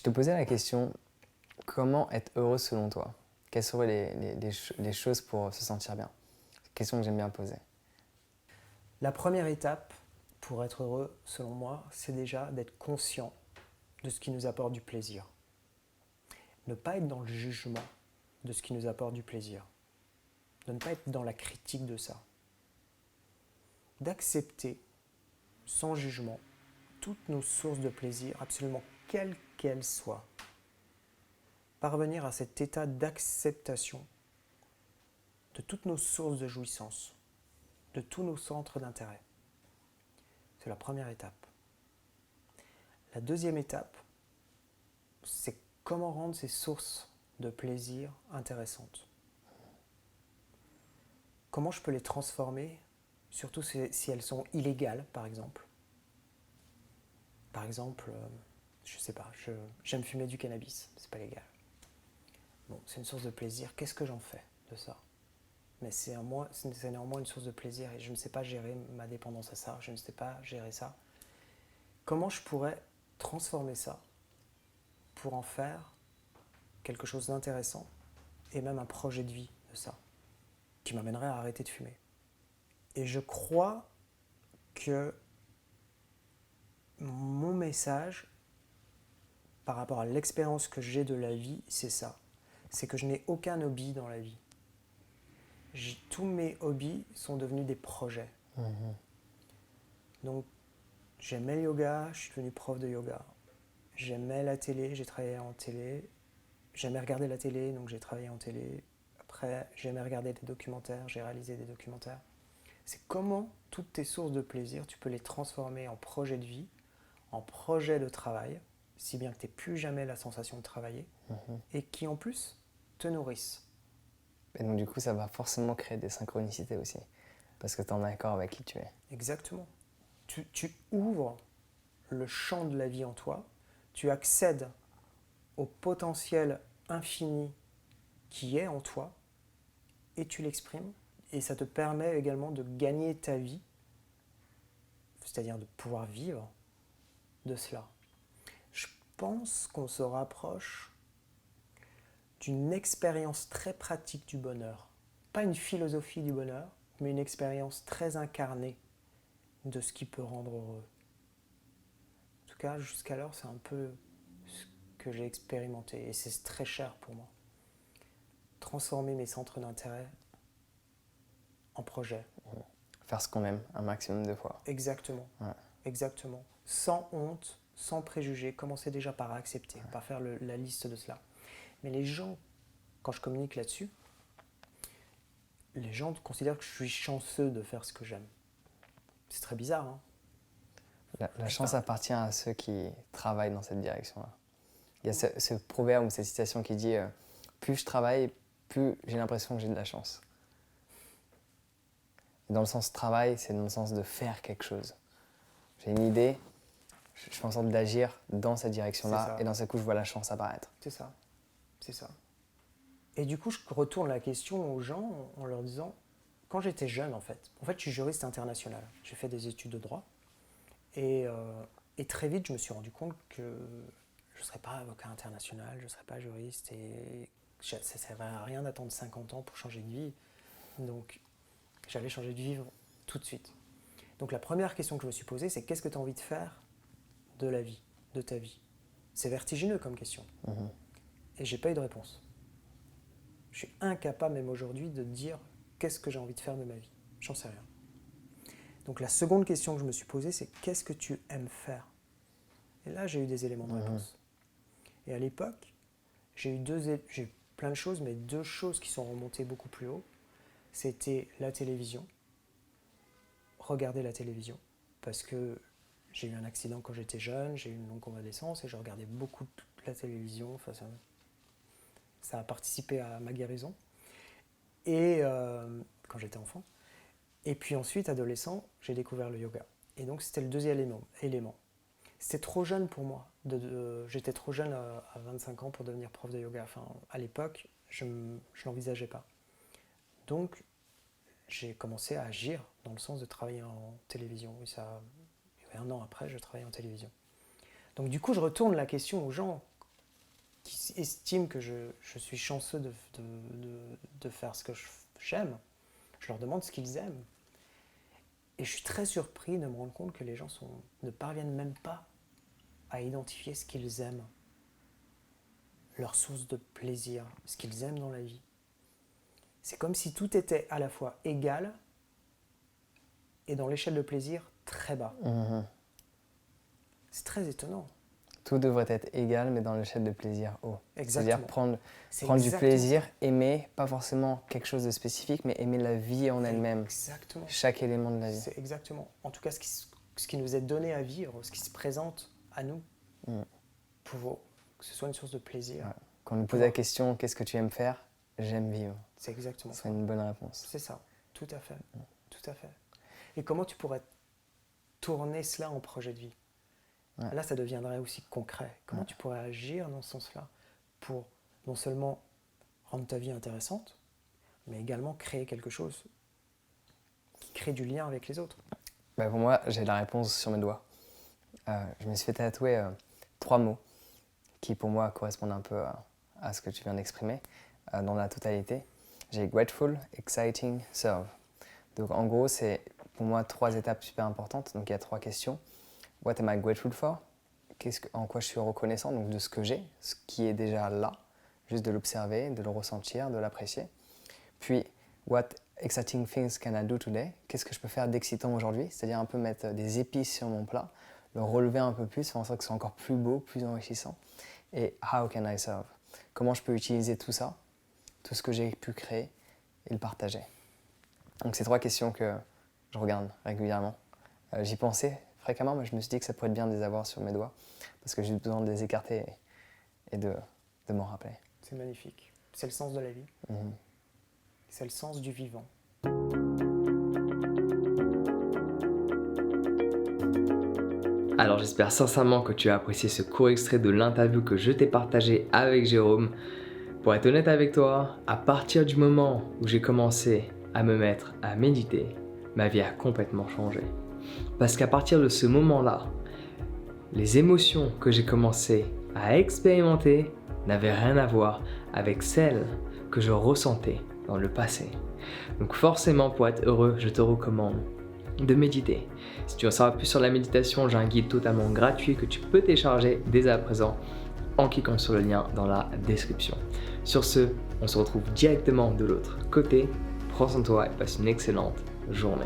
te posais la question, comment être heureux selon toi? Quelles seraient les choses pour se sentir bien? C'est une question que j'aime bien poser. La première étape pour être heureux, selon moi, c'est déjà d'être conscient de ce qui nous apporte du plaisir. Ne pas être dans le jugement de ce qui nous apporte du plaisir. De ne pas être dans la critique de ça. D'accepter, sans jugement, toutes nos sources de plaisir, absolument quelles qu'elles soient. Parvenir à cet état d'acceptation de toutes nos sources de jouissance, de tous nos centres d'intérêt. C'est la première étape. La deuxième étape, c'est comment rendre ces sources de plaisir intéressantes. Comment je peux les transformer, surtout si elles sont illégales, par exemple. Par exemple, je sais pas, j'aime fumer du cannabis, c'est pas légal. Bon, c'est une source de plaisir, qu'est-ce que j'en fais de ça? Mais c'est néanmoins une source de plaisir et je ne sais pas gérer ma dépendance à ça, je ne sais pas gérer ça. Comment je pourrais transformer ça pour en faire quelque chose d'intéressant et même un projet de vie de ça, qui m'amènerait à arrêter de fumer. Et je crois que mon message par rapport à l'expérience que j'ai de la vie, c'est ça. C'est que je n'ai aucun hobby dans la vie. Tous mes hobbies sont devenus des projets. Donc, j'aimais le yoga, je suis devenu prof de yoga. J'aimais la télé, j'ai travaillé en télé. J'aimais regarder la télé, donc j'ai travaillé en télé. Après, j'aimais regarder des documentaires, j'ai réalisé des documentaires. C'est comment toutes tes sources de plaisir, tu peux les transformer en projet de vie, en projet de travail, si bien que tu n'aies plus jamais la sensation de travailler, et qui en plus te nourrissent. Et donc du coup, ça va forcément créer des synchronicités aussi, parce que tu es en accord avec qui tu es. Exactement. Tu ouvres le champ de la vie en toi, tu accèdes au potentiel infini qui est en toi, et tu l'exprimes, et ça te permet également de gagner ta vie, c'est-à-dire de pouvoir vivre de cela. Je pense qu'on se rapproche d'une expérience très pratique du bonheur. Pas une philosophie du bonheur, mais une expérience très incarnée de ce qui peut rendre heureux. En tout cas, jusqu'alors, c'est un peu ce que j'ai expérimenté, et c'est très cher pour moi. Transformer mes centres d'intérêt en projet. Faire ce qu'on aime un maximum de fois. Exactement. Ouais. Exactement. Sans honte, sans préjugés, commencez déjà par accepter, par faire la liste de cela. Mais les gens, quand je communique là-dessus, les gens considèrent que je suis chanceux de faire ce que j'aime. C'est très bizarre, hein? La chance appartient à ceux qui travaillent dans cette direction-là. Il y a ce proverbe ou cette citation qui dit plus je travaille, plus j'ai l'impression que j'ai de la chance. Et dans le sens travail, c'est dans le sens de faire quelque chose. J'ai une idée, je fais en sorte d'agir dans cette direction-là, et d'un seul coup, je vois la chance apparaître. C'est ça. C'est ça. Et du coup, je retourne la question aux gens en leur disant, quand j'étais jeune en fait, je suis juriste international. J'ai fait des études de droit. Et très vite, je me suis rendu compte que je ne serais pas avocat international, je ne serais pas juriste, et ça ne servait à rien d'attendre 50 ans pour changer de vie. Donc, j'allais changer de vie tout de suite. Donc, la première question que je me suis posée, c'est qu'est-ce que tu as envie de faire de la vie, de ta vie? C'est vertigineux comme question. Et j'ai pas eu de réponse. Je suis incapable, même aujourd'hui, de dire qu'est-ce que j'ai envie de faire de ma vie. J'en sais rien. Donc, la seconde question que je me suis posée, c'est qu'est-ce que tu aimes faire? Et là, j'ai eu des éléments de réponse. Et à l'époque, j'ai eu plein de choses, mais deux choses qui sont remontées beaucoup plus haut. C'était la télévision, regarder la télévision, parce que j'ai eu un accident quand j'étais jeune, j'ai eu une longue convalescence et je regardais beaucoup la télévision. Enfin, ça a participé à ma guérison. Et quand j'étais enfant. Et puis ensuite, adolescent, j'ai découvert le yoga. Et donc, c'était le deuxième élément. C'était trop jeune pour moi. J'étais trop jeune à 25 ans pour devenir prof de yoga. Enfin, à l'époque, je ne l'envisageais pas. Donc, j'ai commencé à agir dans le sens de travailler en télévision. Et un an après, je travaillais en télévision. Donc, du coup, je retourne la question aux gens. qui estiment que je suis chanceux de faire ce que j'aime, je leur demande ce qu'ils aiment. Et je suis très surpris de me rendre compte que les gens ne parviennent même pas à identifier ce qu'ils aiment, leur source de plaisir, ce qu'ils aiment dans la vie. C'est comme si tout était à la fois égal et dans l'échelle de plaisir très bas. C'est très étonnant. Tout devrait être égal, mais dans l'échelle de plaisir haut. Exactement. C'est-à-dire prendre du plaisir, aimer, pas forcément quelque chose de spécifique, mais aimer la vie en elle-même. Exactement. Chaque élément de la vie. C'est exactement. En tout cas, ce qui nous est donné à vivre, ce qui se présente à nous, pour que ce soit une source de plaisir. Ouais. Quand on nous pose la question, qu'est-ce que tu aimes faire? J'aime vivre. C'est exactement ça. C'est une bonne réponse. C'est ça, tout à fait. Tout à fait. Et comment tu pourrais tourner cela en projet de vie? Là, ça deviendrait aussi concret. Comment tu pourrais agir dans ce sens-là pour non seulement rendre ta vie intéressante, mais également créer quelque chose qui crée du lien avec les autres? Pour moi, j'ai la réponse sur mes doigts. Je me suis fait tatouer 3 mots qui, pour moi, correspondent un peu à ce que tu viens d'exprimer dans la totalité. J'ai grateful, exciting, serve. Donc, en gros, c'est pour moi 3 étapes super importantes. Donc, il y a 3 questions. What am I grateful for? En quoi je suis reconnaissant, donc de ce que j'ai, ce qui est déjà là, juste de l'observer, de le ressentir, de l'apprécier. Puis, what exciting things can I do today? Qu'est-ce que je peux faire d'excitant aujourd'hui? C'est-à-dire un peu mettre des épices sur mon plat, le relever un peu plus, faire en sorte que ce soit encore plus beau, plus enrichissant. Et how can I serve? Comment je peux utiliser tout ça, tout ce que j'ai pu créer, et le partager? Donc, c'est 3 questions que je regarde régulièrement. J'y pensais fréquemment, mais je me suis dit que ça pourrait être bien de les avoir sur mes doigts parce que j'ai besoin de les écarter et de m'en rappeler. C'est magnifique. C'est le sens de la vie. C'est le sens du vivant. Alors j'espère sincèrement que tu as apprécié ce court extrait de l'interview que je t'ai partagé avec Jérôme. Pour être honnête avec toi, à partir du moment où j'ai commencé à me mettre à méditer, ma vie a complètement changé. Parce qu'à partir de ce moment-là, les émotions que j'ai commencé à expérimenter n'avaient rien à voir avec celles que je ressentais dans le passé. Donc forcément, pour être heureux, je te recommande de méditer. Si tu veux en savoir plus sur la méditation, j'ai un guide totalement gratuit que tu peux télécharger dès à présent en cliquant sur le lien dans la description. Sur ce, on se retrouve directement de l'autre côté. Prends soin de toi et passe une excellente journée.